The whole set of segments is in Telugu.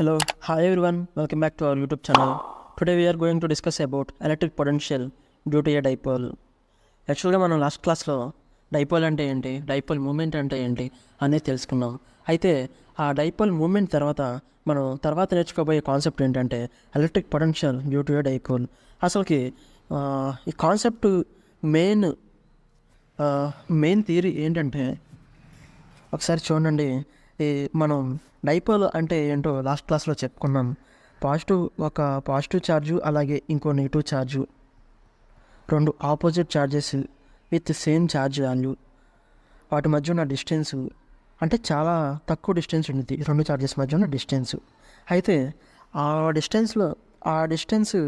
Hello, hi everyone, welcome back to our YouTube channel. Today we are going to discuss about electric potential due to a dipole. యాక్చువల్గా మనం లాస్ట్ క్లాస్లో డైపోల్ అంటే ఏంటి, డైపోల్ మూమెంట్ అంటే ఏంటి అనేది తెలుసుకున్నాం. అయితే ఆ డైపోల్ మూమెంట్ తర్వాత మనం నేర్చుకోబోయే కాన్సెప్ట్ ఏంటంటే electric potential due to A dipole. అసలుకి ఈ కాన్సెప్ట్ మెయిన్ థియరీ ఏంటంటే ఒకసారి చూడండి. ఈ మనం డైపోల్ అంటే ఏంటో లాస్ట్ క్లాస్లో చెప్పుకున్నాం. ఒక పాజిటివ్ ఛార్జు అలాగే ఇంకో నెగిటివ్ ఛార్జు, రెండు opposite charges with same charge value, వాటి మధ్య ఉన్న డిస్టెన్స్ అంటే చాలా తక్కువ డిస్టెన్స్ ఉంటుంది రెండు ఛార్జెస్ మధ్య ఉన్న డిస్టెన్స్. అయితే ఆ డిస్టెన్స్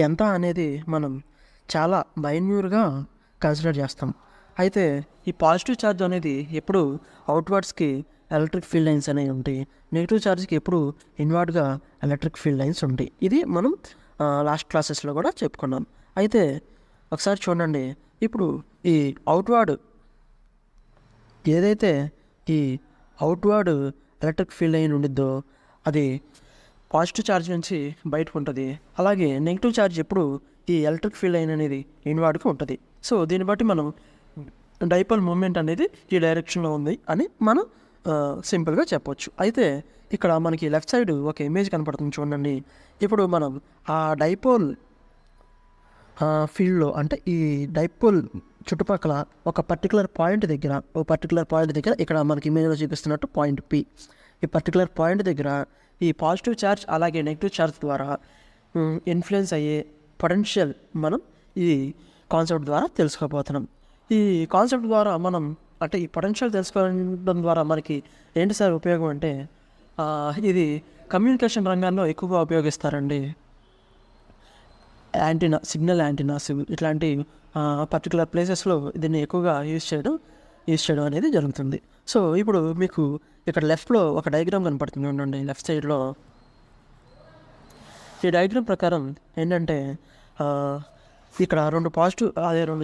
ఎంత అనేది మనం చాలా మైన్యూర్గా కన్సిడర్ చేస్తాం. అయితే ఈ పాజిటివ్ ఛార్జ్ అనేది ఎప్పుడు అవుట్వర్డ్స్కి ఎలక్ట్రిక్ ఫీల్డ్ లైన్స్ అనేవి ఉంటాయి, నెగిటివ్ ఛార్జ్కి ఎప్పుడు ఇన్వర్డ్గా ఎలక్ట్రిక్ ఫీల్డ్ లైన్స్ ఉంటాయి. ఇది మనం లాస్ట్ క్లాసెస్లో కూడా చెప్పుకున్నాం. అయితే ఒకసారి చూడండి, ఇప్పుడు ఈ ఏదైతే ఈ అవుట్వర్డ్ ఎలక్ట్రిక్ ఫీల్డ్ లైన్ ఉండిద్దో అది పాజిటివ్ ఛార్జ్ నుంచి బయటకు ఉంటుంది. అలాగే నెగిటివ్ ఛార్జ్ ఎప్పుడు ఈ ఎలక్ట్రిక్ ఫీల్డ్ లైన్ అనేది ఇన్వర్డ్కి ఉంటుంది. సో దీన్ని బట్టి మనం డైపోల్ మూమెంట్ అనేది ఈ డైరెక్షన్లో ఉంది అని మనం సింపుల్గా చెప్పొచ్చు. అయితే ఇక్కడ మనకి లెఫ్ట్ సైడ్ ఒక ఇమేజ్ కనపడుతుంది చూడండి. ఇప్పుడు మనం ఆ డైపోల్ ఫీల్డ్లో అంటే ఈ డైపోల్ చుట్టుపక్కల ఒక పర్టికులర్ పాయింట్ దగ్గర ఇక్కడ మనకి ఇమేజ్లో చూపిస్తున్నట్టు పాయింట్ పి, ఈ పర్టికులర్ పాయింట్ దగ్గర ఈ పాజిటివ్ ఛార్జ్ అలాగే నెగిటివ్ ఛార్జ్ ద్వారా ఇన్ఫ్లుయెన్స్ అయ్యే పొటెన్షియల్ మనం ఈ కాన్సెప్ట్ ద్వారా తెలుసుకోబోతున్నాం. ఈ కాన్సెప్ట్ ద్వారా మనం అంటే ఈ పొటెన్షియల్ తెలుసుకోవడం ద్వారా మనకి ఏంటి సార్ ఉపయోగం అంటే ఇది కమ్యూనికేషన్ రంగాల్లో ఎక్కువగా ఉపయోగిస్తారండి. సిగ్నల్ యాంటీనాస్ ఇట్లాంటి పర్టికులర్ ప్లేసెస్లో దీన్ని ఎక్కువగా యూజ్ చేయడం అనేది జరుగుతుంది. సో ఇప్పుడు మీకు ఇక్కడ లెఫ్ట్లో ఒక డయాగ్రామ్ కనపడుతుంది ఉండండి. లెఫ్ట్ సైడ్లో ఈ డయాగ్రామ్ ప్రకారం ఏంటంటే ఇక్కడ రెండు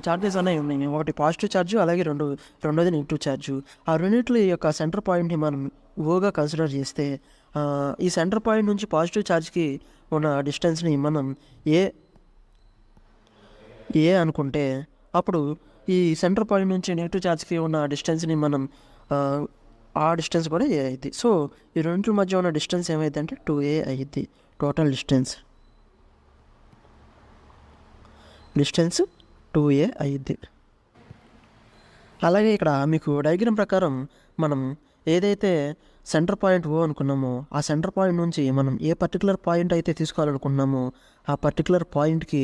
ఛార్జెస్ అనేవి ఉన్నాయి. ఒకటి పాజిటివ్ ఛార్జు అలాగే రెండోది నెగిటివ్ ఛార్జు. ఆ రెండింటి యొక్క సెంటర్ పాయింట్ని మనం ఓగా కన్సిడర్ చేస్తే ఈ సెంటర్ పాయింట్ నుంచి పాజిటివ్ ఛార్జ్కి ఉన్న డిస్టెన్స్ని మనం ఏ అనుకుంటే, అప్పుడు ఈ సెంటర్ పాయింట్ నుంచి నెగిటివ్ ఛార్జ్కి ఉన్న డిస్టెన్స్ని మనం ఆ డిస్టెన్స్ కూడా ఏ అయ్యిద్ది. సో ఈ రెండింటి మధ్య ఉన్న డిస్టెన్స్ ఏమైంది అంటే 2a అయ్యిద్ది. టోటల్ డిస్టెన్స్ 2a అయ్యిద్ది. అలాగే ఇక్కడ మీకు డయాగ్రామ్ ప్రకారం మనం ఏదైతే సెంటర్ పాయింట్ ఓ అనుకున్నామో ఆ సెంటర్ పాయింట్ నుంచి మనం ఏ పర్టికులర్ పాయింట్ అయితే తీసుకోవాలనుకున్నామో ఆ పర్టికులర్ పాయింట్కి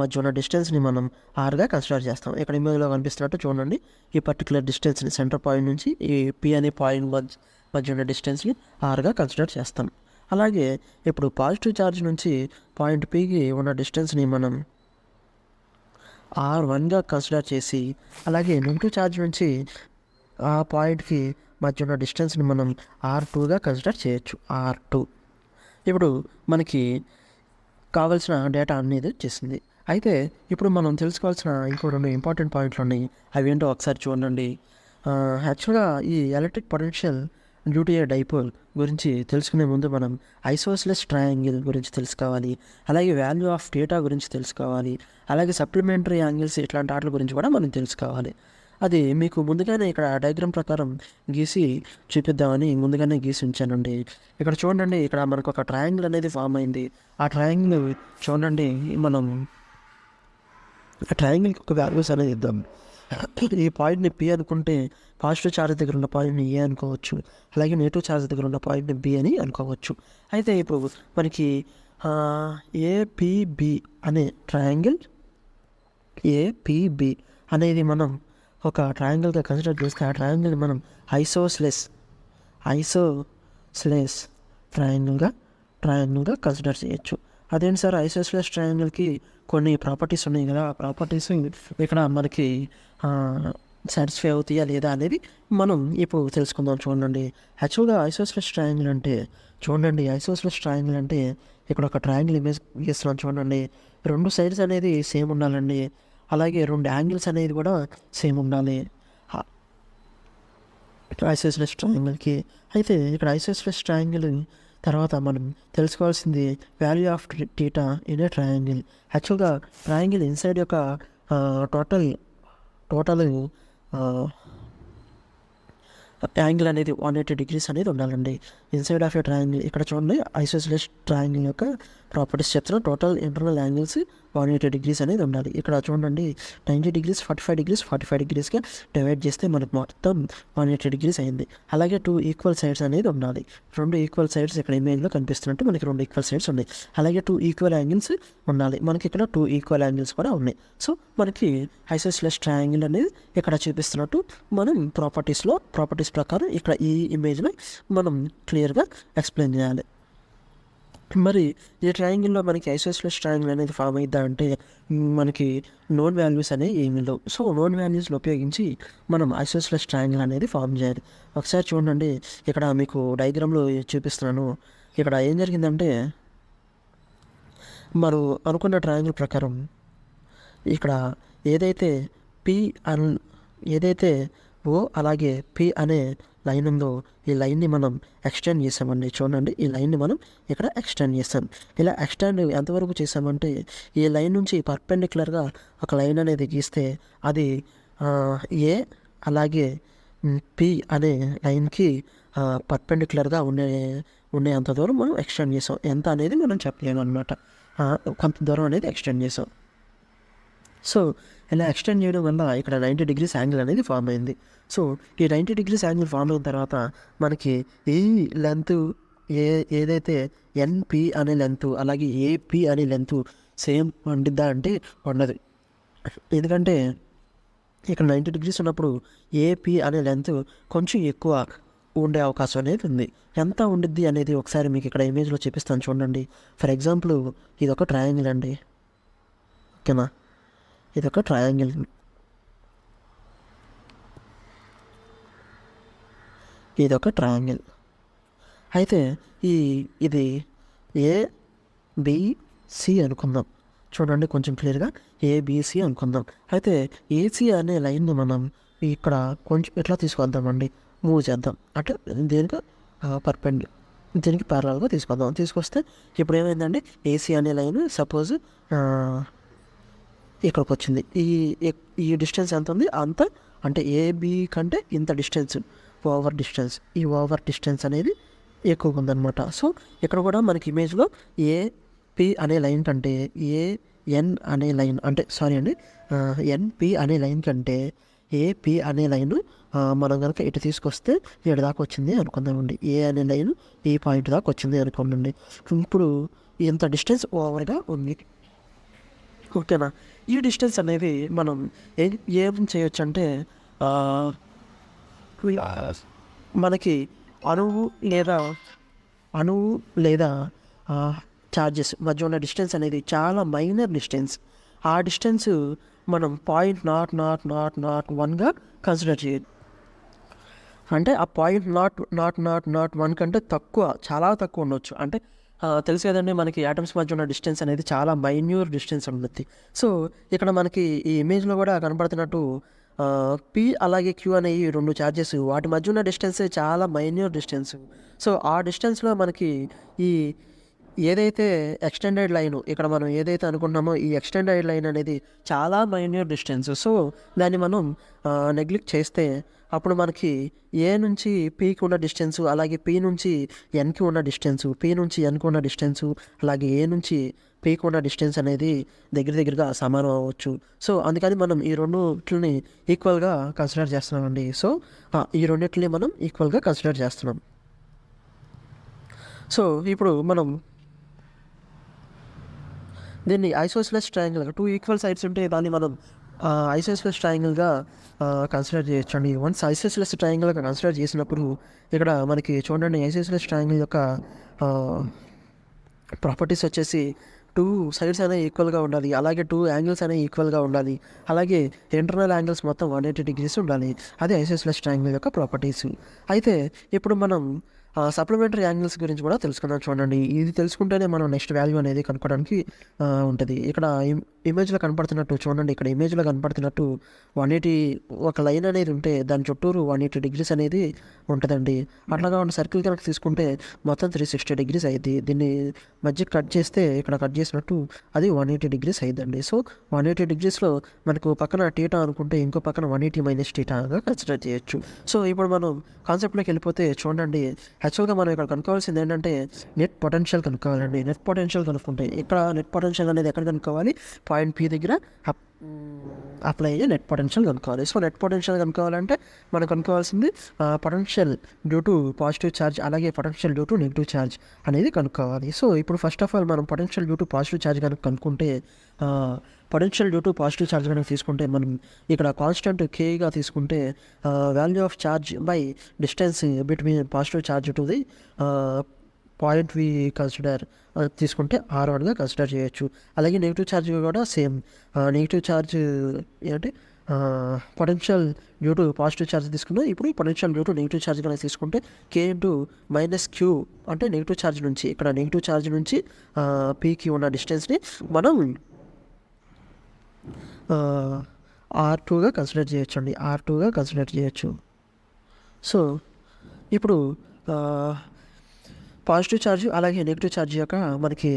మధ్య ఉన్న డిస్టెన్స్ని మనం ఆర్గా కన్సిడర్ చేస్తాం. ఇక్కడ ఇమేజ్లో కనిపిస్తున్నట్టు చూడండి, ఈ పర్టికులర్ డిస్టెన్స్ని సెంటర్ పాయింట్ నుంచి ఈ పి అనే పాయింట్ మధ్య ఉన్న డిస్టెన్స్ని ఆర్గా కన్సిడర్ చేస్తాం. అలాగే ఇప్పుడు పాజిటివ్ ఛార్జ్ నుంచి పాయింట్ పికి ఉన్న డిస్టెన్స్ని మనం R1గా కన్సిడర్ చేసి, అలాగే నెగిటివ్ ఛార్జ్ నుంచి ఆ పాయింట్కి మధ్య ఉన్న డిస్టెన్స్ని మనం R2గా కన్సిడర్ చేయొచ్చు. R2 ఇప్పుడు మనకి కావాల్సిన డేటా అనేది వచ్చేసింది. అయితే ఇప్పుడు మనం తెలుసుకోవాల్సిన ఇంకో రెండు ఇంపార్టెంట్ పాయింట్లు ఉన్నాయి. అవి ఏంటో ఒకసారి చూడండి. యాక్చువల్గా ఈ electric potential due to A dipole గురించి తెలుసుకునే ముందు మనం ఐసోస్లెస్ ట్రయాంగిల్ గురించి తెలుసుకోవాలి, అలాగే వాల్యూ ఆఫ్ డేటా గురించి తెలుసుకోవాలి, అలాగే సప్లిమెంటరీ యాంగిల్స్ ఇట్లాంటి వాటి గురించి కూడా మనం తెలుసుకోవాలి. అది మీకు ముందుగానే ఇక్కడ డయాగ్రామ్ ప్రకారం గీసి చూపిద్దామని ముందుగానే గీసి ఉంచానండి. ఇక్కడ చూడండి, ఇక్కడ మనకు ఒక ట్రయాంగిల్ అనేది ఫామ్ అయింది. ఆ ట్రయాంగిల్ చూడండి, మనం ఆ ట్రయాంగిల్కి ఒక వాల్యూస్ అనేది ఇద్దాం. ఈ పాయింట్ని పి అనుకుంటే పాజిటివ్ ఛార్జ్ దగ్గర ఉన్న పాయింట్ని ఏ అనుకోవచ్చు, అలాగే నెగిటివ్ ఛార్జ్ దగ్గర ఉన్న పాయింట్ని బి అని అనుకోవచ్చు. అయితే ఇప్పుడు మనకి ఏపీబి అనే ట్రయాంగిల్ ఏపీబి అనేది మనం ఒక ట్రయాంగిల్గా కన్సిడర్ చేస్తే ఆ ట్రయాంగిల్ మనం ఐసోస్లెస్ ట్రయాంగిల్గా కన్సిడర్ చేయొచ్చు. అదేంటి సార్, ఐసోస్లెస్ ట్రయాంగిల్కి కొన్ని ప్రాపర్టీస్ ఉన్నాయి కదా, ఆ ప్రాపర్టీస్ ఇక్కడ మనకి సాటిస్ఫై అవుతాయా లేదా అనేది మనం ఇప్పుడు తెలుసుకుందాం. చూడండి, యాక్చువల్గా ఐసోస్లెస్ ట్రయాంగిల్ అంటే ఇక్కడ ఒక ట్రయాంగిల్ ఇమేజ్ గీస్తున్నాం చూడండి. రెండు సైడ్స్ అనేది సేమ్ ఉండాలండి, అలాగే రెండు యాంగిల్స్ అనేది కూడా సేమ్ ఉండాలి. ఐసోస్లెస్ ట్రయాంగిల్కి. అయితే ఇక్కడ ఐసోస్లెస్ ట్రయాంగిల్ తర్వాత మనం తెలుసుకోవాల్సింది value of theta in a triangle. యాక్చువల్గా ట్రయాంగిల్ ఇన్సైడ్ యొక్క టోటల్ టోటల్ యాంగిల్ అనేది 180 degrees అనేది ఉండాలండి ఇన్సైడ్ ఆఫ్ ఏ ట్రయాంగిల్. ఇక్కడ చూడండి ఐసోస్లెస్ ట్రయాంగిల్ యొక్క ప్రాపర్టీస్ చెప్తున్నా. టోటల్ ఇంటర్నల్ యాంగిల్స్ 180 degrees అనేది ఉండాలి. ఇక్కడ చూడండి 90 degrees 45 degrees 45 degreesగా డివైడ్ చేస్తే మనకు మొత్తం 180 degrees అయింది. అలాగే 2 ఈక్వల్ సైడ్స్ అనేది ఉండాలి. 2 ఈక్వల్ సైడ్స్ ఇక్కడ ఇమేజ్లో కనిపిస్తున్నట్టు మనకి 2 ఈక్వల్ సైడ్స్ ఉన్నాయి. అలాగే 2 ఈక్వల్ యాంగిల్స్ ఉండాలి. మనకి ఇక్కడ 2 ఈక్వల్ యాంగిల్స్ కూడా ఉన్నాయి. సో మనకి ఐసోస్లెస్ ట్రయాంగిల్ అనేది ఇక్కడ చూపిస్తున్నట్టు మనం ప్రాపర్టీస్ ప్రకారం ఇక్కడ ఈ ఇమేజ్లో మనం క్లియర్గా ఎక్స్ప్లెయిన్ చేయాలి. మరి ఈ ట్రయాంగిల్లో మనకి ఐసోస్లెస్ ట్రయాంగిల్ అనేది ఫామ్ అయిద్దా అంటే మనకి నోన్ వాల్యూస్ అనేవి ఏమీ లేవు. సో నోన్ వాల్యూస్ని ఉపయోగించి మనం ఐసోస్లెస్ ట్రయాంగిల్ అనేది ఫామ్ చేయాలి. ఒకసారి చూడండి, ఇక్కడ మీకు డయాగ్రామ్లో చూపిస్తున్నాను. ఇక్కడ ఏం జరిగిందంటే మనం అనుకున్న ట్రయాంగిల్ ప్రకారం ఇక్కడ ఏదైతే ఏదైతే ఓ అలాగే పి అనే లైన్ ఉందో ఈ లైన్ని మనం ఎక్స్టెండ్ చేసామండి. చూడండి, ఈ లైన్ని మనం ఇక్కడ ఎక్స్టెండ్ చేస్తాం. ఇలా ఎక్స్టెండ్ ఎంతవరకు చేసామంటే ఈ లైన్ నుంచి పర్పెండిక్యులర్గా ఒక లైన్ అనేది గీస్తే అది ఏ అలాగే పి అనే లైన్కి పర్పెండిక్యులర్గా ఉండే అంత దూరం మనం ఎక్స్టెండ్ చేసాం. ఎంత అనేది మనం చెప్పలేము అనమాట. కొంత దూరం అనేది ఎక్స్టెండ్ చేసాం. సో ఇలా ఎక్స్టెండ్ చేయడం వల్ల ఇక్కడ 90 degrees యాంగిల్ అనేది ఫామ్ అయింది. సో ఈ 90 degrees యాంగిల్ ఫామ్ అయిన తర్వాత మనకి ఈ లెంత్ ఏదైతే ఎన్పి అనే లెంత్ అలాగే ఏపి అనే లెంత్ సేమ్ ఉండిద్దా అంటే ఉండదు. ఎందుకంటే ఇక్కడ 90 degrees ఉన్నప్పుడు ఏపి అనే లెంత్ కొంచెం ఎక్కువ ఉండే అవకాశం అనేది ఉంది. ఎంత ఉండిద్ది అనేది ఒకసారి మీకు ఇక్కడ ఇమేజ్లో చూపిస్తాను చూడండి. ఫర్ ఎగ్జాంపుల్ ఇదొక ట్రయాంగిల్ అండి, ఓకేనా? ఇదొక ట్రయాంగిల్. అయితే ఇది ఏబిసి అనుకుందాం. చూడండి కొంచెం క్లియర్గా ఏబిసి అనుకుందాం. అయితే ఏసీ అనే లైన్ని మనం ఇక్కడ కొంచెం ఎట్లా తీసుకొద్దామండి, మూవ్ చేద్దాం. అంటే దీనికి ప్యారలల్గా తీసుకొస్తే ఇప్పుడు ఏమైందండి, ఏసీ అనే లైన్ సపోజ్ ఇక్కడికి వచ్చింది. ఈ డిస్టెన్స్ ఎంత ఉంది అంత, అంటే ఏబి కంటే ఇంత డిస్టెన్స్ ఈ ఓవర్ డిస్టెన్స్ అనేది ఎక్కువగా ఉందన్నమాట. సో ఇక్కడ కూడా మనకి ఇమేజ్లో ఏపి అనే లైన్ కంటే ఏఎన్ అనే లైన్ అంటే ఎన్పి అనే లైన్ కంటే ఏపి అనే లైన్ మనం కనుక ఇటు తీసుకొస్తే ఇక్కడ దాకా వచ్చింది అనుకుందామండి. ఏ అనే లైన్ ఈ పాయింట్ దాకా వచ్చింది అనుకోండి. ఇప్పుడు ఇంత డిస్టెన్స్ ఓవర్గా ఉంది, ఓకేనా? ఈ డిస్టెన్స్ అనేది మనం ఏం చేయొచ్చు అంటే మనకి అణువు లేదా ఛార్జెస్ మధ్య ఉన్న డిస్టెన్స్ అనేది చాలా మైనర్ డిస్టెన్స్. ఆ డిస్టెన్స్ మనం 0.0001గా కన్సిడర్ చేయాలి. అంటే ఆ 0.0001 కంటే తక్కువ, చాలా తక్కువ ఉండొచ్చు. అంటే తెలుసు కదండి, మనకి యాటమ్స్ మధ్య ఉన్న డిస్టెన్స్ అనేది చాలా మైన్యూర్ డిస్టెన్స్ ఉంటుంది. సో ఇక్కడ మనకి ఈ ఇమేజ్లో కూడా కనపడుతున్నట్టు పి అలాగే క్యూ అనే ఈ 2 ఛార్జెస్ వాటి మధ్య ఉన్న డిస్టెన్స్ చాలా మైన్యూర్ డిస్టెన్స్. సో ఆ డిస్టెన్స్లో మనకి ఈ ఏదైతే ఎక్స్టెండెడ్ లైన్ ఇక్కడ మనం ఏదైతే అనుకుంటున్నామో ఈ ఎక్స్టెండెడ్ లైన్ అనేది చాలా మైన్యూర్ డిస్టెన్స్. సో దాన్ని మనం నెగ్లెక్ట్ చేస్తే అప్పుడు మనకి ఏ నుంచి పీకి ఉన్న డిస్టెన్స్ అలాగే పి నుంచి ఎన్కి ఉన్న డిస్టెన్స్, పి నుంచి ఎన్కి ఉన్న డిస్టెన్స్ అలాగే ఏ నుంచి పీకి ఉన్న డిస్టెన్స్ అనేది దగ్గరగా సమానం అవ్వచ్చు. సో అందుకని మనం ఈ రెండింటిని ఈక్వల్గా కన్సిడర్ చేస్తున్నామండి. సో ఈ రెండింటిని మనం ఈక్వల్గా కన్సిడర్ చేస్తున్నాం. సో ఇప్పుడు మనం దీన్ని ఐసోస్లెస్ ట్రయాంగిల్గా 2 ఈక్వల్ సైడ్స్ ఉంటే దాన్ని మనం ఐసోస్లెస్ ట్రయాంగిల్గా కన్సిడర్ చేయొచ్చండి. వన్స్ ఐసోస్లెస్ ట్రయాంగిల్గా కన్సిడర్ చేసినప్పుడు ఇక్కడ మనకి చూడండి ఐసోస్లెస్ ట్రయాంగిల్ యొక్క ప్రాపర్టీస్ వచ్చేసి 2 సైడ్స్ అనేవి ఈక్వల్గా ఉండాలి, అలాగే 2 యాంగిల్స్ అనేవి ఈక్వల్గా ఉండాలి, అలాగే ఇంటర్నల్ యాంగిల్స్ మొత్తం 180 degrees ఉండాలి. అది ఐసోస్లెస్ ట్రయాంగిల్ యొక్క ప్రాపర్టీస్. అయితే ఇప్పుడు మనం సప్లిమెంటరీ యాంగిల్స్ గురించి కూడా తెలుసుకుందాం. చూడండి, ఇది తెలుసుకుంటేనే మనం నెక్స్ట్ వాల్యూ అనేది కనుక్కోవడానికి ఉంటుంది. ఇక్కడ ఇమేజ్లో కనపడుతున్నట్టు చూడండి, ఇక్కడ ఇమేజ్లో కనపడుతున్నట్టు 180 ఒక లైన్ అనేది ఉంటే దాని చుట్టూరు 180 degrees అనేది ఉంటుందండి. అట్లాగా ఉన్న సర్కిల్ కనుక తీసుకుంటే మొత్తం 360 డిగ్రీస్ అయ్యిద్ది. దీన్ని మధ్య కట్ చేస్తే ఇక్కడ కట్ చేసినట్టు అది 180 డిగ్రీస్ అయ్యిద్దండి. సో 180 డిగ్రీస్లో మనకు పక్కన టీటా అనుకుంటే ఇంకో పక్కన 180 మైనస్ టీటాగా కన్సిడర్ చేయొచ్చు. సో ఇప్పుడు మనం కాన్సెప్ట్లోకి వెళ్ళిపోతే చూడండి, యాక్చువల్గా మనం ఇక్కడ కనుక్కోవాల్సింది ఏంటంటే నెట్ పొటెన్షియల్ కనుక్కోవాలండి. నెట్ పొటెన్షియల్ కనుక్కుంటే ఇక్కడ నెట్ పొటెన్షియల్ అనేది ఎక్కడ కనుక్కోవాలి, పాయింట్ పి దగ్గర అప్లై అయ్యే నెట్ పొటెన్షియల్ కనుక్కోవాలి. సో నెట్ పొటెన్షియల్ కనుక్కోవాలంటే మనం కనుక్కోవాల్సింది potential due to positive charge అలాగే potential due to negative charge అనేది కనుక్కోవాలి. సో ఇప్పుడు ఫస్ట్ ఆఫ్ ఆల్ మనం potential due to positive charge కనుక కనుక్కుంటే potential due to positive charge కనుక తీసుకుంటే మనం ఇక్కడ కాన్స్టెంట్ కేగా తీసుకుంటే value of charge by distance between positive charge to the point we consider తీసుకుంటే R1గా కన్సిడర్ చేయొచ్చు. అలాగే నెగిటివ్ ఛార్జ్ కూడా సేమ్. నెగిటివ్ ఛార్జ్ ఏంటి potential due to positive charge తీసుకున్నాం. ఇప్పుడు potential due to negative charge కనుక తీసుకుంటే K ఇంటూ మైనస్ క్యూ అంటే నెగిటివ్ ఛార్జ్ నుంచి ఇక్కడ నెగిటివ్ ఛార్జ్ నుంచి పీకి ఉన్న డిస్టెన్స్ని మనం R2గా కన్సిడర్ చేయొచ్చు అండి. R2గా కన్సిడర్ చేయొచ్చు. సో ఇప్పుడు పాజిటివ్ ఛార్జ్ అలాగే నెగిటివ్ ఛార్జ్ యొక్క మనకి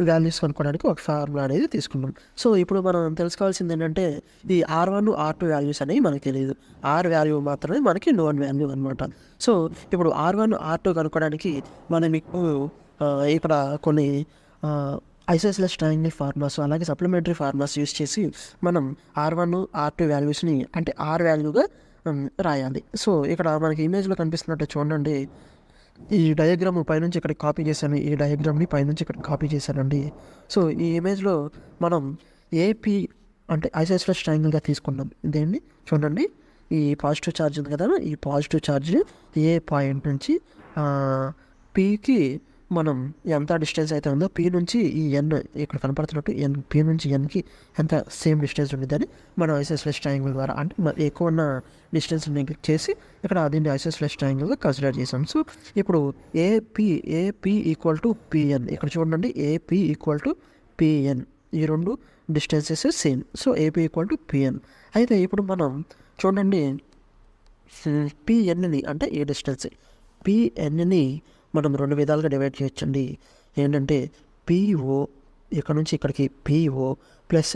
వాల్యూస్ కనుక్కోవడానికి ఒక ఫార్ములా అనేది తీసుకున్నాం. సో ఇప్పుడు మనం తెలుసుకోవాల్సింది ఏంటంటే ఈ R1 R2 వాల్యూస్ అనేవి మనకి తెలియదు. R వాల్యూ మాత్రమే మనకి నోన్ వాల్యూ అనమాట. సో ఇప్పుడు R1 R2 కనుక్కోవడానికి మనం మీకు ఇక్కడ కొన్ని ఐసోసెలస్ ట్రయాంగిల్ ఫార్ములాస్ అలాగే సప్లిమెంటరీ ఫార్ములాస్ యూస్ చేసి మనం R1 R2 వాల్యూస్ని అంటే R వాల్యూగా రాయాలి. సో ఇక్కడ మనకి ఇమేజ్లో కనిపిస్తున్నట్టు చూడండి, ఈ డయాగ్రామ్ పైనుంచి ఇక్కడ కాపీ చేశాను. ఈ డయాగ్రామ్ని పైనుంచి ఇక్కడ కాపీ చేశానండి. సో ఈ ఇమేజ్లో మనం ఏపీ అంటే ఐసోసెలస్ ట్రయాంగిల్గా తీసుకున్నాం. దీన్ని చూడండి, ఈ పాజిటివ్ ఛార్జ్ ఉంది కదా, ఈ పాజిటివ్ ఛార్జ్ ఏ పాయింట్ నుంచి పీకి మనం ఎంత డిస్టెన్స్ అయితే ఉందో పీ నుంచి ఈ ఎన్ ఇక్కడ కనపడుతున్నట్టు పీ నుంచి ఎన్కి ఎంత సేమ్ డిస్టెన్స్ ఉండేదని మనం ఐసోసెలస్ ట్రయాంగిల్ ద్వారా అంటే ఎక్కువ ఉన్న డిస్టెన్స్ నెగ్లెక్ట్ చేసి ఇక్కడ దీన్ని ఐసోసెలస్ ట్రయాంగిల్గా కన్సిడర్ చేసాం. సో ఇప్పుడు ఏపీ ఈక్వల్ టు పిఎన్ ఇక్కడ చూడండి, ఏపీ ఈక్వల్ టు పిఎన్ ఈ రెండు distances same. So AP equal to PN. అయితే ఇప్పుడు మనం చూడండి పిఎన్ని అంటే ఏ డిస్టెన్స్ పిఎన్ని మనం రెండు విధాలుగా డివైడ్ చేయొచ్చండి. ఏంటంటే పిఓ ఇక్కడ నుంచి ఇక్కడికి పిఓ ప్లస్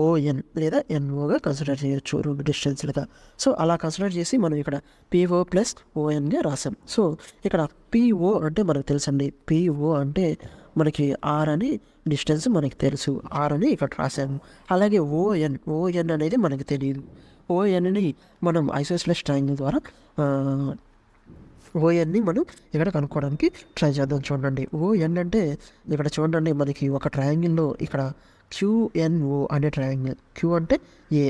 ఓఎన్ లేదా ఎన్ఓగా కన్సిడర్ చేయొచ్చు రెండు డిస్టెన్స్లుగా. సో అలా కన్సిడర్ చేసి మనం ఇక్కడ పిఓ ప్లస్ ఓఎన్గా రాసాం. సో ఇక్కడ పిఓ అంటే మనకు తెలుసండి, పిఓ అంటే మనకి ఆర్ అని డిస్టెన్స్ మనకి తెలుసు, ఆర్ అని ఇక్కడ రాసాము. అలాగే ఓఎన్ అనేది మనకి తెలియదు. ఓఎన్ని మనం ఐసోసెలస్ ట్రయాంగిల్ ద్వారా ఓఎన్ని మనం ఇక్కడ కనుక్కోవడానికి ట్రై చేద్దాం. చూడండి, ఓఎన్ అంటే ఇక్కడ చూడండి మనకి ఒక ట్రయాంగిల్లో ఇక్కడ క్యూఎన్ఓ అనే ట్రయాంగిల్, క్యూ అంటే ఏ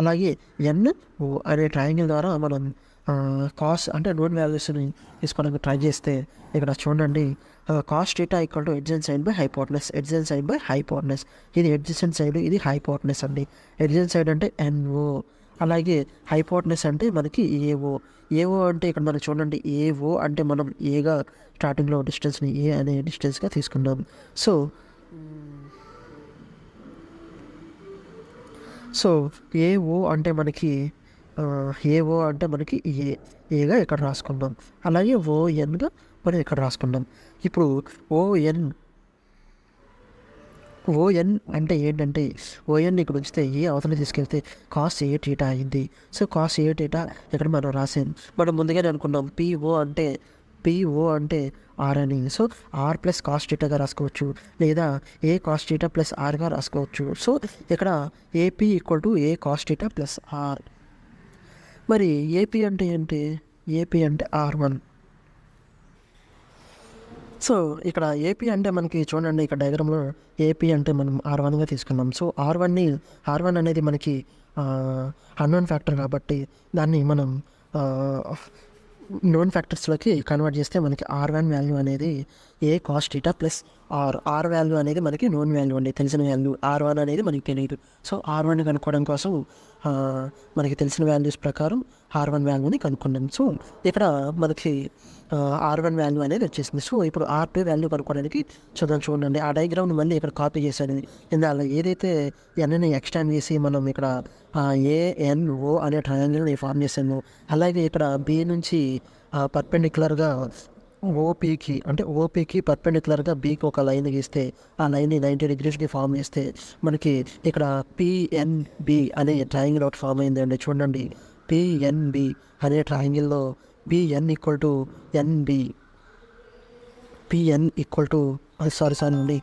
అలాగే ఎన్ఓ అనే ట్రయాంగిల్ ద్వారా మనం కాస్ అంటే నోన్ వాల్యూస్ని తీసుకోవడానికి ట్రై చేస్తే ఇక్కడ చూడండి cos theta equal to ఎడ్జెంట్ side by hypotenuse, ఎడ్జెంట్ side by hypotenuse. ఇది ఎడ్జెంట్ సైడ్, ఇది హైపోటెనస్ అండి. ఎడ్జెంట్ సైడ్ అంటే ఎన్ఓ అలాగే హైపోటెనస్ అంటే మనకి ఏఓ అంటే ఇక్కడ మనకి చూడండి ఏఓ అంటే మనం ఏగా స్టార్టింగ్లో డిస్టెన్స్ని ఏ అనే డిస్టెన్స్గా తీసుకున్నాం. సో ఏఓ అంటే మనకి ఏగా ఇక్కడ రాసుకున్నాం. అలాగే ఓఎన్గా మనం ఇక్కడ రాసుకున్నాం. ఇప్పుడు ఓఎన్ అంటే ఏంటంటే ఓఎన్ ఇక్కడ ఉంచితే ఏ అవతల తీసుకెళ్తే కాస్ ఏ టీటా అయింది. సో కాస్ ఏ టీటా ఇక్కడ మనం రాసాం. మనం ముందుగానే అనుకున్నాం పిఓ అంటే ఆర్ అని. సో ఆర్ ప్లస్ కాస్ టీటాగా రాసుకోవచ్చు లేదా ఏ కాస్ టీటా ప్లస్ ఆర్గా రాసుకోవచ్చు. సో ఇక్కడ AP equal to A cos theta plus R. మరి ఏపీ అంటే ఏంటి? ఏపీ అంటే R1. సో ఇక్కడ ఏపీ అంటే మనకి చూడండి ఇక్కడ డయాగ్రామ్లో ఏపీ అంటే మనం R1గా తీసుకున్నాం. సో R1 అనేది మనకి అన్నోన్ ఫ్యాక్టర్ కాబట్టి దాన్ని మనం నోన్ ఫ్యాక్టర్స్లోకి కన్వర్ట్ చేస్తే మనకి R1 వాల్యూ అనేది A cos theta plus R value అనేది మనకి నోన్ వాల్యూ అండి, తెలిసిన వాల్యూ. R1 అనేది మనకి తెలియదు. సో R1 కనుక్కోవడం కోసం మనకి తెలిసిన వాల్యూస్ ప్రకారం R1 వాల్యూని కనుక్కున్నాం. సో ఇక్కడ మనకి R1 వాల్యూ అనేది వచ్చేసింది. సో ఇప్పుడు R2 వాల్యూ కనుక్కోవడానికి చూడండి. ఆ డయాగ్రామ్ని మళ్ళీ ఇక్కడ కాపీ చేశాను. ఇందులో ఏదైతే ఎన్ని ఎక్స్టెండ్ చేసి మనం ఇక్కడ ANO అనే ట్రయాంగిల్ని ఫామ్ చేసాము, అలాగే ఇక్కడ B నుంచి పర్పెండిక్యులర్గా ఓపీకి పర్పెండిక్యులర్గా బీకి ఒక లైన్ గీస్తే ఆ లైన్ని 90 degreesకి ఫామ్ చేస్తే మనకి ఇక్కడ PNB అనే ట్రయాంగిల్ ఒకటి ఫామ్ అయిందండి. చూడండి, PNB అనే ట్రయాంగిల్లో PN equal to NB, PN equal to sorry అండి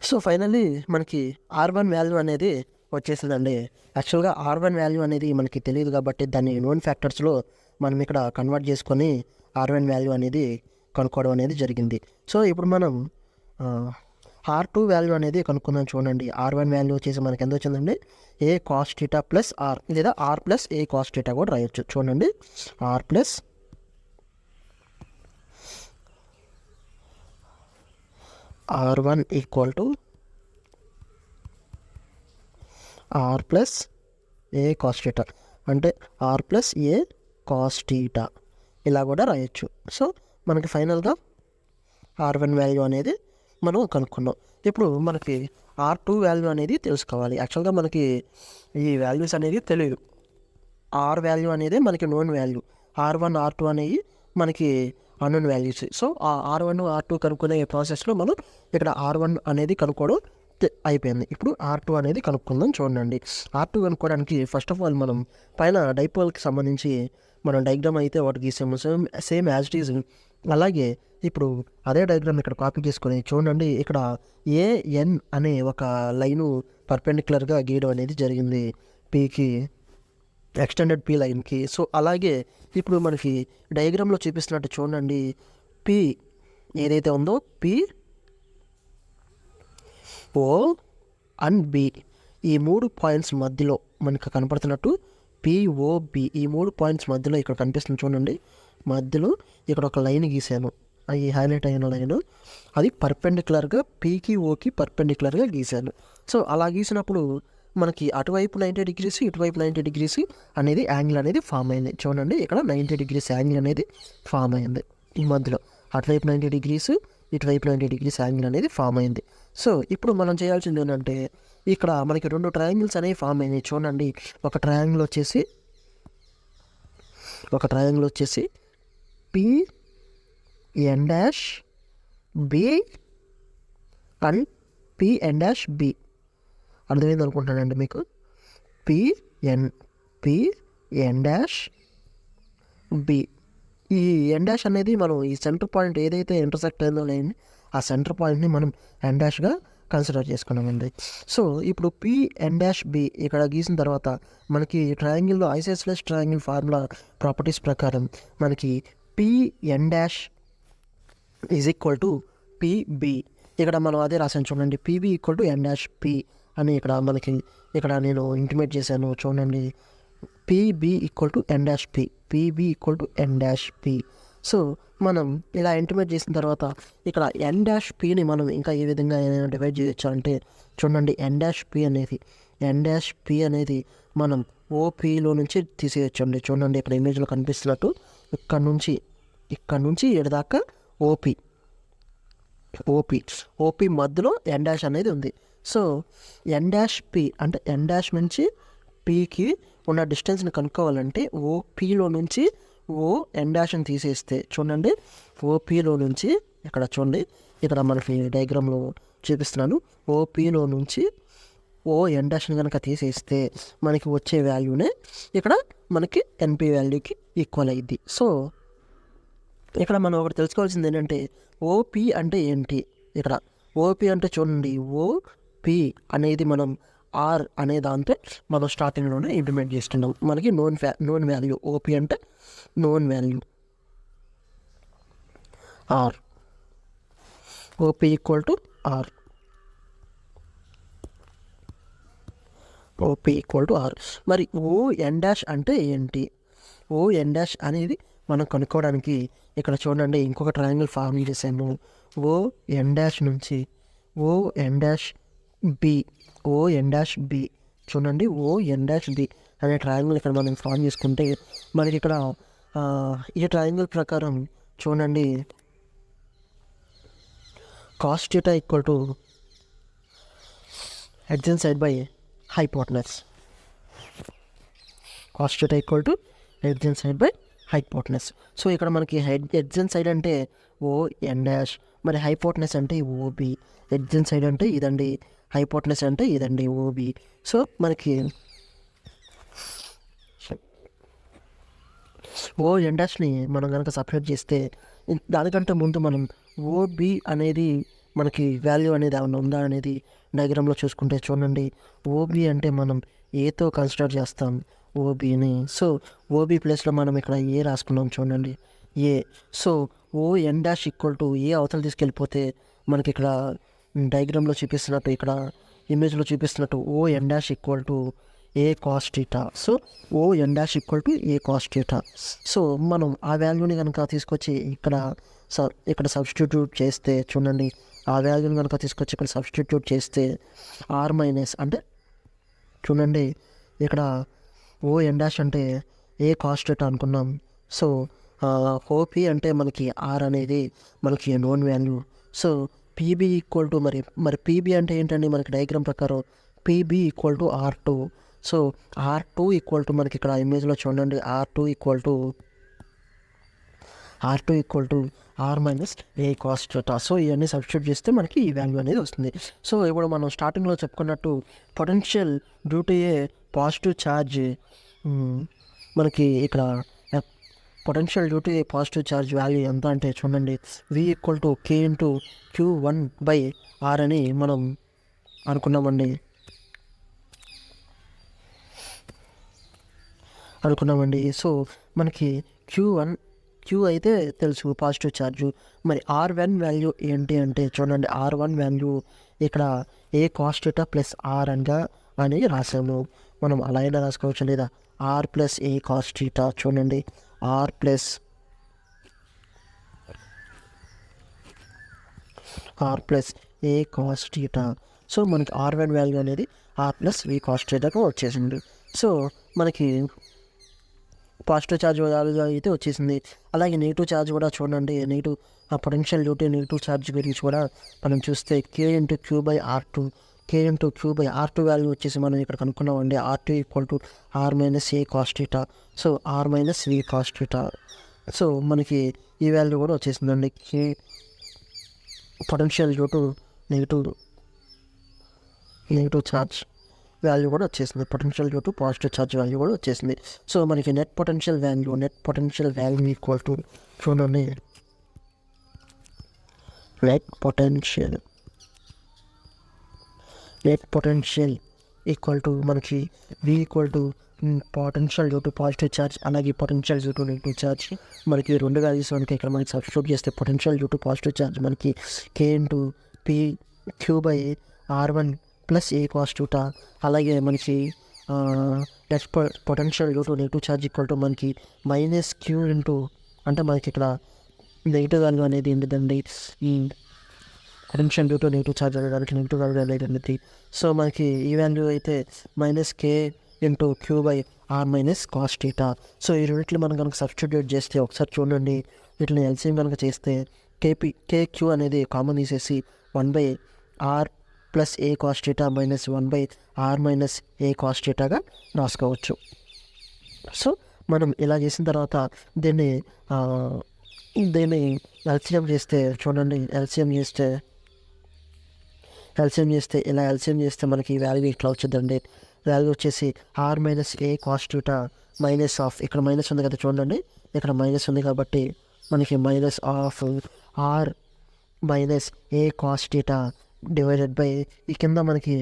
సో ఫైనల్లీ మనకి R1 వాల్యూ అనేది వచ్చేసిందండి. యాక్చువల్గా R1 వాల్యూ అనేది మనకి తెలియదు కాబట్టి దాన్ని నోన్ ఫ్యాక్టర్స్లో మనం ఇక్కడ కన్వర్ట్ చేసుకొని R1 వాల్యూ అనేది కనుక్కోవడం అనేది జరిగింది. సో ఇప్పుడు మనం R2 వాల్యూ అనేది కనుక్కుందాం. చూడండి, R1 వాల్యూ వచ్చేసి మనకి ఎంత వచ్చిందండి, A cos theta plus R, లేదా R plus A cos theta కూడా రాయొచ్చు. చూడండి, R plus R1 equal to R plus A cos theta, అంటే R plus A cos theta ఇలా కూడా రాయొచ్చు. సో మనకి ఫైనల్గా R1 వాల్యూ అనేది మనం కనుక్కున్నాం. ఇప్పుడు మనకి R2 వాల్యూ అనేది తెలుసుకోవాలి. యాక్చువల్గా మనకి ఈ వాల్యూస్ అనేది తెలియదు. R వాల్యూ అనేది మనకి నోన్ వాల్యూ, R1 R2 అనేవి మనకి అన్నోన్ వాల్యూస్. సో ఆ R1 R2 కనుక్కునే ప్రాసెస్లో మనం ఇక్కడ R1 అనేది కనుక్కోవడం అయిపోయింది. ఇప్పుడు R2 అనేది కనుక్కుందాం. చూడండి, R2 కనుక్కోవడానికి ఫస్ట్ ఆఫ్ ఆల్ మనం పైన డైపోల్కి సంబంధించి మనం డయాగ్రామ్ అయితే ఒకటి గీసాము, సేమ్ యాజ్ ఇట్ ఈజ్. అలాగే ఇప్పుడు అదే డయాగ్రామ్ ఇక్కడ కాపీ చేసుకొని చూడండి, ఇక్కడ AN అనే ఒక లైను పర్పెండిక్యులర్గా గీయడం అనేది జరిగింది పీకి, ఎక్స్టెండెడ్ P లైన్కి. సో అలాగే ఇప్పుడు మనకి డయాగ్రామ్లో చూపిస్తున్నట్టు చూడండి, P ఏదైతే ఉందో PO అండ్ B ఈ 3 పాయింట్స్ మధ్యలో మనకు కనపడుతున్నట్టు POB ఈ 3 పాయింట్స్ మధ్యలో ఇక్కడ కనిపిస్తుంది. చూడండి, మధ్యలో ఇక్కడ ఒక లైన్ గీసాను, ఈ హైలైట్ అయిన లైన్ అది పర్పెండిక్యులర్గా Pకి Oకి పర్పెండిక్యులర్గా గీసాను. సో అలా గీసినప్పుడు మనకి అటువైపు 90 degrees, ఇటువైపు 90 degrees అనేది యాంగిల్ అనేది ఫామ్ అయింది. చూడండి, ఇక్కడ 90 degrees యాంగిల్ అనేది ఫామ్ అయింది. ఈ మధ్యలో అటువైపు 90 degrees, ఇటువైపు 90 degrees యాంగిల్ అనేది ఫామ్ అయింది. సో ఇప్పుడు మనం చేయాల్సింది ఏంటంటే, ఇక్కడ మనకి 2 ట్రయాంగిల్స్ అనేవి ఫామ్ అయినాయి. చూడండి, ఒక ట్రయాంగిల్ వచ్చేసి PN-B అండ్ PN-B అర్థమైంది అనుకుంటానండి మీకు. PN-B ఈ N డాష్ అనేది మనం ఈ సెంటర్ పాయింట్ ఏదైతే ఇంటర్సెక్ట్ అయిందో లేని ఆ సెంటర్ పాయింట్ని మనం N డాష్గా కన్సిడర్ చేసుకున్నామండి. సో ఇప్పుడు PN-B ఇక్కడ గీసిన తర్వాత మనకి ట్రయాంగిల్లో ఐసోసెలస్ ట్రయాంగిల్ ఫార్ములా ప్రాపర్టీస్ ప్రకారం మనకి PN- is equal to PB. ఇక్కడ మనం అదే రాసాను చూడండి, PB ఈక్వల్ టు N-P అని ఇక్కడ మనకి ఇక్కడ నేను ఇంటిమేట్ చేశాను. చూడండి, PB equal to N-P, PB equal to N-P. So మనం ఇలా ఇంటిమేట్ చేసిన తర్వాత ఇక్కడ N-Pని మనం ఇంకా ఏ విధంగా డివైడ్ చేయొచ్చు అంటే, చూడండి, N-P అనేది మనం OPలో నుంచి తీసేయచ్చండి. చూడండి, ఇక్కడ ఇమేజ్లో కనిపిస్తున్నట్టు ఇక్కడ నుంచి ఇక్కడ దాకా OP మధ్యలో N- అనేది ఉంది. సో N-P అంటే N- నుంచి Pకి ఉన్న డిస్టెన్స్ని కనుక్కోవాలంటే OPలో నుంచి N- తీసేస్తే, చూడండి, OPలో నుంచి ఇక్కడ చూడండి, ఇక్కడ మనకి డయాగ్రామ్లో చూపిస్తున్నాను, OPలో నుంచి N- కనుక తీసేస్తే మనకి వచ్చే వాల్యూనే ఇక్కడ మనకి NP వాల్యూకి ఈక్వల్ అయ్యిద్ది. సో ఇక్కడ మనం ఒకటి తెలుసుకోవాల్సింది ఏంటంటే, OP అంటే ఏంటి. ఇక్కడ OP అంటే చూడండి, OP అనేది మనం R అనే దాంతో మనం స్టార్టింగ్లోనే ఇంప్లిమెంట్ చేస్తున్నాం. మనకి నోన్ వాల్యూ OP అంటే known value R, OP equal to R, OP equal to R. మరి ON- అంటే ఏంటి? ON- అనేది మనం కనుక్కోవడానికి ఇక్కడ చూడండి ఇంకొక ట్రయాంగిల్ ఫార్మ్ చేసాము. ఓ ఎన్ డాష్ నుంచి ఓ ఎన్ డాష్ బి, ఓ ఎన్ డాష్ బి చూడండి, ఓ ఎన్ డాష్ బి అనే ట్రయాంగిల్ ఇక్కడ మనం ఫార్మ్ చేసుకుంటే మనకి ఇక్కడ ఈ ట్రయాంగిల్ ప్రకారం చూడండి cos theta equal to adjacent side by hypotenuse. Cos theta equal to adjacent side by hypotenuse. So ఇక్కడ మనకి adjacent side అంటే ఓ ఎన్ డాష్, మరి హైపోటనస్ అంటే ఓబి. adjacent side అంటే ఇదండి, హైపోటనస్ అంటే ఇదండి ఓబి. సో మనకి ఓ ఎన్ డాష్ని మనం కనుక సపరేట్ చేస్తే దానికంటే ముందు మనం ఓబి అనేది మనకి వాల్యూ అనేది ఏమైనా ఉందా అనేది డయాగ్రామ్లో చూసుకుంటే చూడండి. ఓబి అంటే మనం ఏతో కన్సిడర్ చేస్తాం ఓబిని. సో ఓబి ప్లేస్లో మనం ఇక్కడ ఏ రాసుకున్నాం చూడండి, A. So O N dash equal to A అవతల తీసుకెళ్ళిపోతే మనకి ఇక్కడ డయాగ్రామ్లో చూపిస్తున్నట్టు, ఇక్కడ ఇమేజ్లో చూపిస్తున్నట్టు O N dash equal to A cos theta. So O N dash equal to A cos theta. So మనం ఆ వాల్యూని కనుక తీసుకొచ్చి ఇక్కడ సబ్స్టిట్యూట్ చేస్తే చూడండి, ఆ వాల్యూని కనుక తీసుకొచ్చి ఇక్కడ సబ్స్టిట్యూట్ చేస్తే ఆర్ మైనస్ అంటే చూడండి ఇక్కడ ఓ ఎన్ డాష్ అంటే ఏ కాస్ థీటా అనుకున్నాం. సో ఓపి అంటే మనకి ఆర్ అనేది మనకి known value. So PB equal to మరి పీబీ అంటే ఏంటండి మనకి డయాగ్రామ్ ప్రకారం PB equal to R2. So R2 equal to మనకి ఇక్కడ ఇమేజ్లో చూడండి, R2 equal to are minus A cos theta. So ఇవన్నీ సబ్స్టిట్యూట్ చేస్తే మనకి ఈ వాల్యూ అనేది వస్తుంది. సో ఇప్పుడు మనం స్టార్టింగ్లో చెప్పుకున్నట్టు potential due to A positive charge, మనకి ఇక్కడ potential due to A positive charge value ఎంత అంటే చూడండి, V equal to K into Q1/R అని మనం అనుకున్నామండి. సో మనకి క్యూ అయితే తెలుసు పాజిటివ్ ఛార్జు. మరి R1 వాల్యూ ఏంటి అంటే చూడండి, R1 వాల్యూ ఇక్కడ A cos theta plus R అని రాసాము. మనం అలా అయినా రాసుకోవచ్చు, లేదా R plus A cos theta. చూడండి R plus A cos theta. So మనకి R1 వాల్యూ అనేది ఆర్ ప్లస్ వి కాస్ థీటాకు వచ్చేసింది. సో మనకి పాజిటివ్ ఛార్జ్ వాల్యూ అయితే వచ్చేసింది. అలాగే నెగిటివ్ ఛార్జ్ కూడా చూడండి, negative potential due to negative charge గురించి కూడా మనం చూస్తే K ఇంటూ Q/R2 వాల్యూ వచ్చేసి మనం ఇక్కడ కనుక్కున్నామండి. R2 equal to are minus A cos theta. So R minus V cos theta. So మనకి ఈ వాల్యూ కూడా వచ్చేసిందండి. K potential due to negative charge value కూడా వచ్చేసింది, potential due to positive charge value కూడా వచ్చేసింది. సో మనకి net potential value equal to చూడండి, నెట్ పొటెన్షియల్ ఈక్వల్ టు మనకి V equal to potential due to positive charge, అలాగే potential due to negative charge. మనకి రెండు వాల్యూస్ మనకి ఇక్కడ మనకి సబ్స్టిట్యూట్ చేస్తే potential due to positive charge మనకి K into Q/R1 plus A cos theta. అలాగే మనకి net potential due to negative charge equal to మనకి మైనస్ క్యూ ఇంటూ, అంటే మనకి ఇక్కడ నెగిటివ్ వాల్యూ అనేది ఏంటిదండి, potential due to negative charge అనేదానికి నెగిటివ్ వాల్యూ అనేది అనేది. సో మనకి ఈ వాల్యూ అయితే minus K into Q/R minus cos theta. So ఈ రెండింటిని మనం కనుక సబ్స్టిట్యూట్ చేస్తే ఒకసారి చూడండి, వీటిని ఎల్సిఎం కనుక చేస్తే KQ అనేది కామన్ తీసేసి 1/R plus A cos theta minus 1/R minus A cos థీటాగా రాసుకోవచ్చు. సో మనం ఇలా చేసిన తర్వాత దీన్ని ఎల్సిఎం చేస్తే చూడండి, ఎల్సిఎం చేస్తే మనకి వాల్యూ ఇట్లా వచ్చిందండి. వాల్యూ వచ్చేసి R minus A cos theta minus of, ఇక్కడ మైనస్ ఉంది కదా చూడండి, ఇక్కడ మైనస్ ఉంది కాబట్టి మనకి minus of R minus A cos theta divided by ఈ కింద మనకి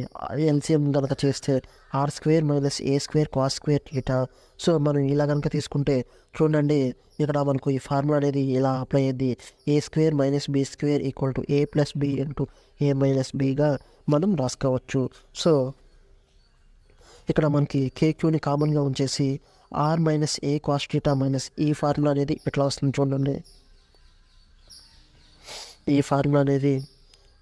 ఎల్సిఎం కనుక చేస్తే R² minus A² cos square theta. So మనం ఇలా కనుక తీసుకుంటే చూడండి, ఇక్కడ మనకు ఈ ఫార్ములా అనేది ఇలా అప్లై అయ్యింది. A² minus B² equal to A plus B into A minus Bగా మనం రాసుకోవచ్చు. సో ఇక్కడ మనకి కేక్యూని కామన్గా ఉంచేసి ఆర్ మైనస్ ఏ కాస్ టీటా మైనస్ ఈ ఫార్ములా అనేది ఎట్లా వస్తుంది చూడండి. ఈ ఫార్ములా అనేది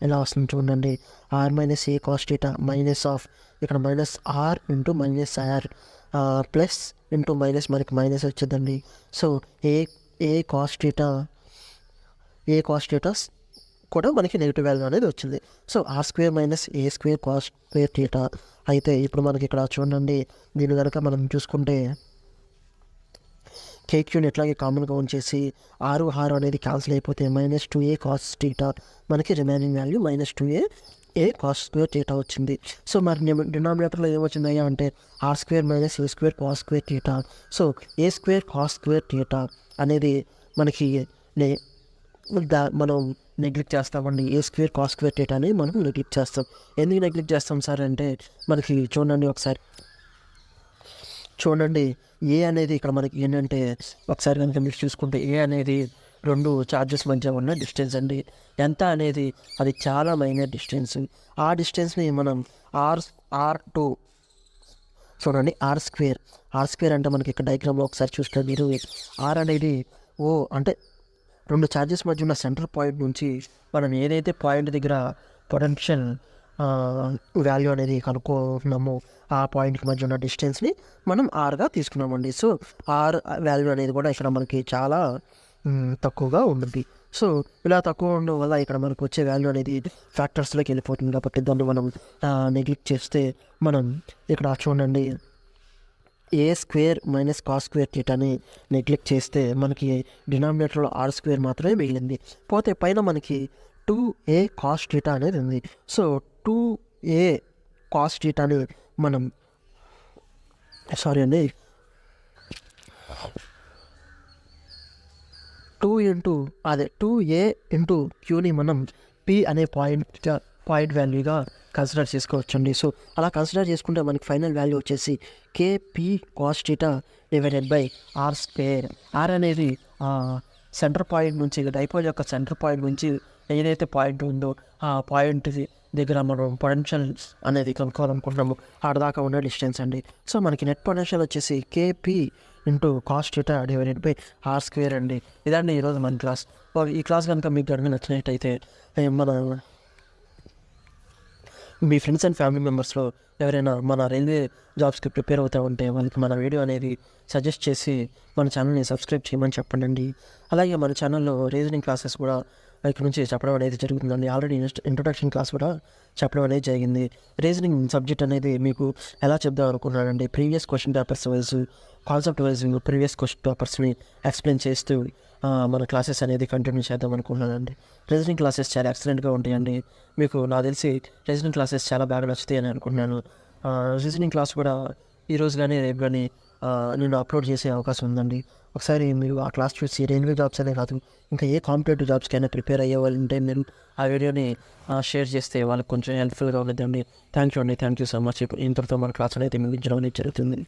ఎలా వస్తుంది చూడండి. R minus A cos theta minus of ఇక్కడ minus R into minus R plus into minus మనకి మైనస్ వచ్చిందండి. సో ఏ కాస్ టీటాస్ కూడా మనకి నెగిటివ్ వాల్యూ అనేది వచ్చింది. So R square minus A square cos square theta అయితే ఇప్పుడు మనకి ఇక్కడ చూడండి, దీని కనుక మనం చూసుకుంటే కేక్యూని ఎట్లాగే కామన్గా ఉంచేసి ఆరు అనేది క్యాన్సిల్ అయిపోతే మైనస్ 2a కాస్ టీటా మనకి remaining value minus 2a cos square theta వచ్చింది. సో మరి డినామినేటర్లో ఏమొచ్చిందయ్యా అంటే R square minus A square cos square theta. So A square cos square theta అనేది మనకి మనం నెగ్లెక్ట్ చేస్తామండి. A square cos square theta అని మనం నెగ్లెక్ట్ చేస్తాం. ఎందుకు నెగ్లెక్ట్ చేస్తాం సార్ అంటే మనకి చూడండి ఒకసారి చూడండి, ఏ అనేది ఇక్కడ మనకి ఏంటంటే ఒకసారి కనుక మీరు చూసుకుంటే ఏ అనేది రెండు ఛార్జెస్ మధ్య ఉన్న డిస్టెన్స్ అండి. ఎంత అనేది అది చాలా మైనర్ డిస్టెన్స్. ఆ డిస్టెన్స్ని మనం R2 చూడండి, ఆర్ స్క్వేర్ అంటే మనకి ఇక్కడ డయాగ్రామ్లో ఒకసారి చూస్తే మీరు ఆర్ అనేది అంటే రెండు ఛార్జెస్ మధ్య ఉన్న సెంటర్ పాయింట్ నుంచి మనం ఏదైతే పాయింట్ దగ్గర పొటెన్షియల్ వాల్యూ అనేది కనుక్కున్నామో ఆ పాయింట్కి మధ్య ఉన్న డిస్టెన్స్ని మనం ఆర్గా తీసుకున్నామండి. సో ఆర్ వాల్యూ అనేది కూడా ఇక్కడ మనకి చాలా తక్కువగా ఉంటుంది. సో ఇలా తక్కువ ఉండడం వల్ల ఇక్కడ మనకు వచ్చే వాల్యూ అనేది ఫ్యాక్టర్స్లోకి వెళ్ళిపోతుంది. కాబట్టి దాన్ని మనం నెగ్లెక్ట్ చేస్తే మనం ఇక్కడ చూడండి A square minus cos square టీటాని నెగ్లెక్ట్ చేస్తే మనకి డినామినేటర్లో ఆర్ స్క్వేర్ మాత్రమే మిగిలింది. పోతే పైన మనకి 2a కాస్ టీటా అనేది ఉంది. సో 2a కాస్ టీటాని మనం 2a ఇంటూ క్యూని మనం p అనే పాయింట్ వాల్యూగా కన్సిడర్ చేసుకోవచ్చండి. సో అలా కన్సిడర్ చేసుకుంటే మనకి ఫైనల్ వాల్యూ వచ్చేసి KP cos theta divided by R square. R అనేది సెంటర్ పాయింట్ నుంచి డైపోల్ యొక్క సెంటర్ పాయింట్ నుంచి ఏదైతే పాయింట్ ఉందో ఆ పాయింట్ దగ్గర మనం పొటెన్షియల్ అనేది కనుక్కోవాలనుకుంటున్నాము ఆడదాకా ఉన్న డిస్టెన్స్ అండి. సో మనకి నెట్ పొటెన్షియల్ వచ్చేసి KP into cos theta divided by R square అండి. ఇదండి ఈరోజు మన క్లాస్. ఈ క్లాస్ కనుక మీకు గడుగు నచ్చినట్టయితే మీ ఫ్రెండ్స్ అండ్ ఫ్యామిలీ మెంబర్స్లో ఎవరైనా మన రైల్వే జాబ్స్కి ప్రిపేర్ అవుతూ ఉంటే వాళ్ళకి మన వీడియో అనేది సజెస్ట్ చేసి మన ఛానల్ని సబ్స్క్రైబ్ చేయమని చెప్పండి. అలాగే మన ఛానల్లో రీజనింగ్ క్లాసెస్ కూడా ఇక్కడ నుంచి చెప్పడం అనేది జరుగుతుందండి. ఆల్రెడీ ఇంట్రొడక్షన్ క్లాస్ కూడా చెప్పడం అనేది జరిగింది. రీజనింగ్ సబ్జెక్ట్ అనేది మీకు ఎలా చెప్దాం అనుకున్నానండి, previous question papers wise concept wise previous question పేపర్స్ని ఎక్స్ప్లెయిన్ చేస్తూ మన క్లాసెస్ అనేది కంటిన్యూ చేద్దాం అనుకున్నానండి. రీజనింగ్ క్లాసెస్ చాలా ఎక్సలెంట్గా ఉంటాయండి. మీకు నాకు తెలిసి రీజనింగ్ క్లాసెస్ చాలా బాగా నచ్చుతాయి అని అనుకుంటున్నాను. రీజనింగ్ క్లాస్ కూడా ఈరోజు కానీ రేపు కానీ నేను అప్లోడ్ చేసే అవకాశం ఉందండి. ఒకసారి మీరు ఆ క్లాస్ చూసి రైల్వే జాబ్స్ అనే కాదు ఇంకా ఏ కాంపిటేటివ్ జాబ్స్కైనా ప్రిపేర్ అయ్యే వాళ్ళు ఉంటే మీరు ఆ వీడియోని షేర్ చేస్తే వాళ్ళకి కొంచెం హెల్ప్ఫుల్గా ఉండదండి. Thank you so much. ఇంతటితో మన క్లాస్ అనేది ముగించడం అనేది జరుగుతుంది.